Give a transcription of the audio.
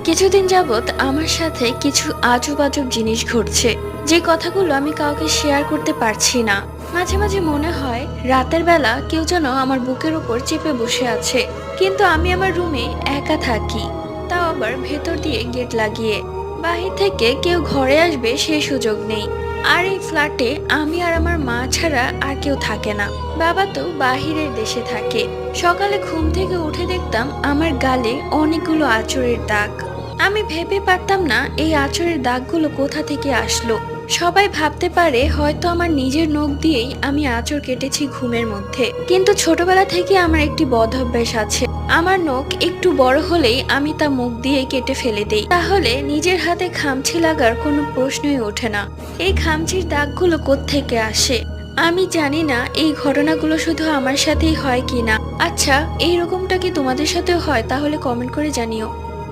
কিছুদিন যাবত আমার সাথে কিছু আজব আজব জিনিস ঘটছে, যে কথাগুলো আমি কাউকে শেয়ার করতে পারছি না। মাঝে মাঝে মনে হয় রাতের বেলা কেউ যেন আমার বুকের উপর চেপে বসে আছে, কিন্তু আমি আমার রুমে একা থাকি, তাও আবার ভেতর দিয়ে গেট লাগিয়ে। বাহির থেকে কেউ ঘরে আসবে সেই সুযোগ নেই। আর এই ফ্ল্যাটে আমি আর আমার মা ছাড়া আর কেউ থাকে না। বাবা তো বাহিরের দেশে থাকে। সকালে ঘুম থেকে উঠে দেখতাম আমার গালে অনেকগুলো আঁচড়ের দাগ। আমি ভেবে পারতাম না এই আঁচড়ের দাগগুলো কোথা থেকে আসলো। সবাই ভাবতে পারে হয়তো আমার নিজের নখ দিয়েই আমি আঁচড় কেটেছি ঘুমের মধ্যে, কিন্তু ছোটবেলা থেকে আমার একটি বদ অভ্যাস আছে। আমার নখ একটু বড় হলেই আমি তা মুখ দিয়ে কেটে ফেলে দেই, তাহলে নিজের হাতে খামচি লাগার কোনো প্রশ্নই ওঠে না। এই খামচির দাগগুলো কোত্থেকে আসে আমি জানি না। এই ঘটনাগুলো শুধু আমার সাথেই হয় কিনা। আচ্ছা, এই রকমটা কি তোমাদের সাথেও হয়? তাহলে কমেন্ট করে জানিও।